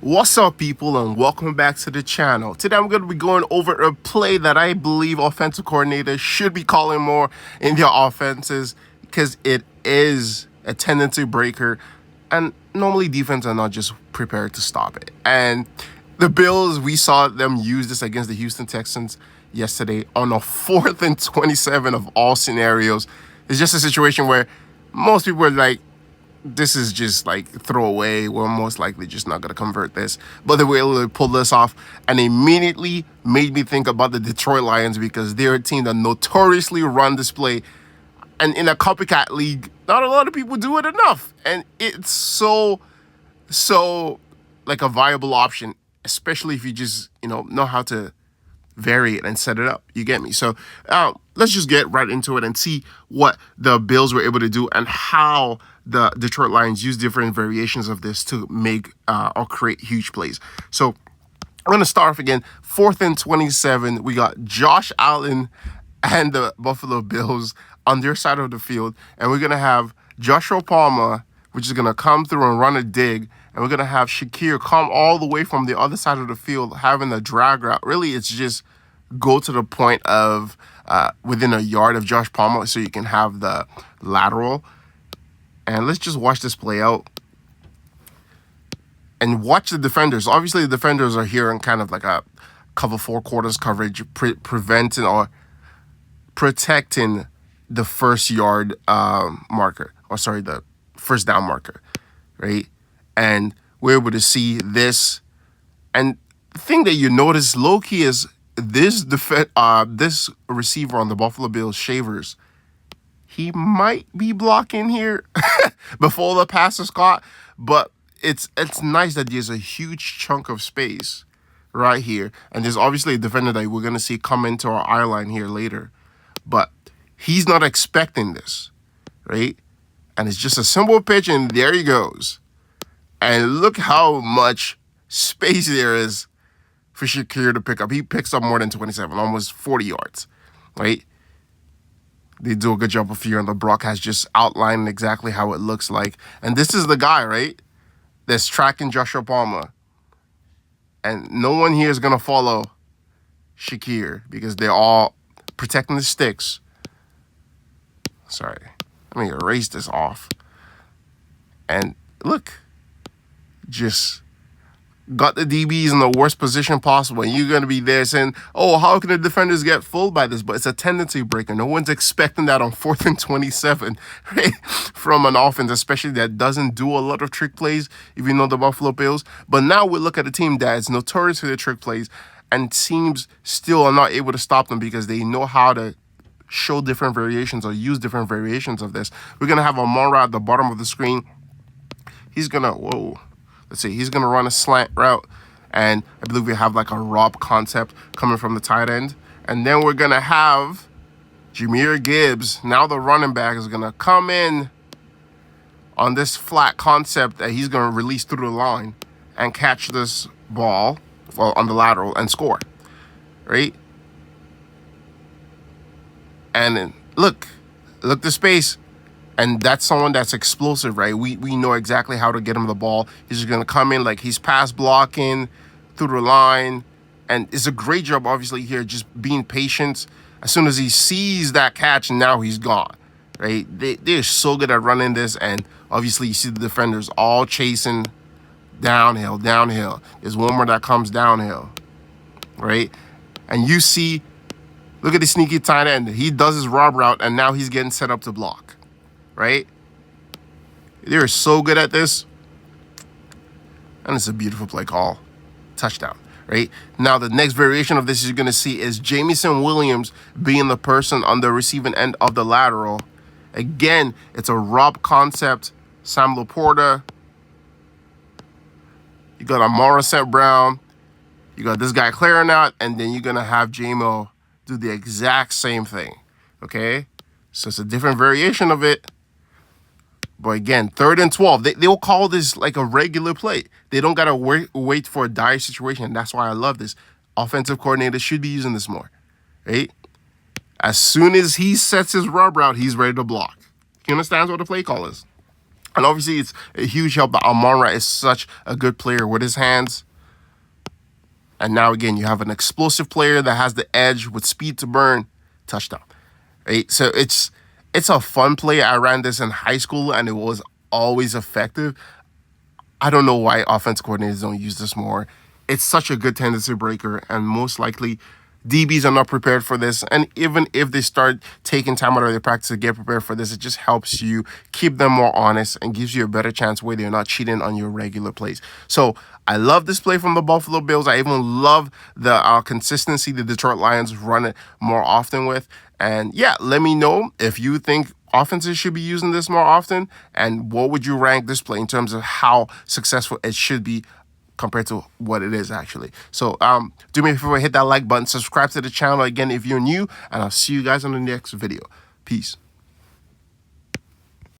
What's up, people, and welcome back to the channel. Today I'm going to be going over a play that I believe offensive coordinators should be calling more in their offenses because it is a tendency breaker, and normally defense are not just prepared to stop it. And the Bills, we saw them use this against the Houston Texans yesterday on a 4th and 27 of all scenarios. It's just a situation where most people are like, this is just like throwaway. We're most likely just not going to convert this. But they were able to pull this off and immediately made me think about the Detroit Lions because they're a team that notoriously run this play. And in a copycat league, not a lot of people do it enough. And it's so like a viable option, especially if you just, know how to vary it and set it up. You get me? So let's just get right into it and see what the Bills were able to do and how the Detroit Lions use different variations of this to make or create huge plays. So I'm going to start off again. 4th and 27. We got Josh Allen and the Buffalo Bills on their side of the field. And we're going to have Joshua Palmer, which is going to come through and run a dig. And we're going to have Shakir come all the way from the other side of the field, having a drag route. Really, it's just go to the point of within a yard of Josh Palmer so you can have the lateral. And let's just watch this play out. And watch the defenders. Obviously, the defenders are here in kind of like a cover 4 quarters coverage, preventing or protecting the first yard marker. Or sorry, the first down marker, right? And we're able to see this. And the thing that you notice low-key is this receiver on the Buffalo Bills, Shavers, he might be blocking here before the pass is caught, but it's nice that there's a huge chunk of space right here. And there's obviously a defender that we're going to see come into our eye line here later. But he's not expecting this, right? And it's just a simple pitch, and there he goes. And look how much space there is for Shakir to pick up. He picks up more than 27, almost 40 yards, right? They do a good job of here, and the broadcast just outlining exactly how it looks like. And this is the guy, right, that's tracking Joshua Palmer. And no one here is going to follow Shakir because they're all protecting the sticks. Sorry. Let me erase this off. And look, just got the DBs in the worst position possible. And you're going to be there saying, oh, how can the defenders get fooled by this? But it's a tendency breaker. No one's expecting that on 4th and 27, right? From an offense, especially that doesn't do a lot of trick plays, if you know the Buffalo Bills. But now we look at a team that is notorious for their trick plays, and teams still are not able to stop them because they know how to show different variations or use different variations of this. We're going to have Amon-Ra at the bottom of the screen. He's going to, he's going to run a slant route, and I believe we have like a Rob concept coming from the tight end. And then we're going to have Jahmyr Gibbs. Now the running back is going to come in on this flat concept that he's going to release through the line and catch this ball on the lateral and score, right? And then look the space. And that's someone that's explosive, right? We know exactly how to get him the ball. He's just going to come in like he's pass blocking through the line. And it's a great job, obviously, here, just being patient. As soon as he sees that catch, now he's gone, right? They're so good at running this. And obviously, you see the defenders all chasing downhill. There's one more that comes downhill, right? And you see, look at the sneaky tight end. He does his Rob route, and now he's getting set up to block. Right? They're so good at this. And it's a beautiful play call. Touchdown. Right? Now, the next variation of this you're going to see is Jameson Williams being the person on the receiving end of the lateral. Again, it's a Rob concept. Sam Laporta. You got Amon-Ra St. Brown. You got this guy clearing out. And then you're going to have JMO do the exact same thing. Okay? So it's a different variation of it. But again, 3rd and 12, they'll call this like a regular play. They don't got to wait for a dire situation. And that's why I love this. Offensive coordinators should be using this more, right? As soon as he sets his rub route, he's ready to block. You understand what the play call is? And obviously, it's a huge help that Amon-Ra is such a good player with his hands. And now again, you have an explosive player that has the edge with speed to burn. Touchdown. Right? So it's a fun play. I ran this in high school and it was always effective. I don't know why offense coordinators don't use this more. It's such a good tendency breaker, and most likely DBs are not prepared for this. And even if they start taking time out of their practice to get prepared for this, it just helps you keep them more honest and gives you a better chance where they're not cheating on your regular plays. So I love this play from the Buffalo Bills. I even love the consistency the Detroit Lions run it more often with. And yeah, let me know if you think offenses should be using this more often, and what would you rank this play in terms of how successful it should be compared to what it is actually. So do me a favor, hit that like button, subscribe to the channel again if you're new, and I'll see you guys on the next video. Peace.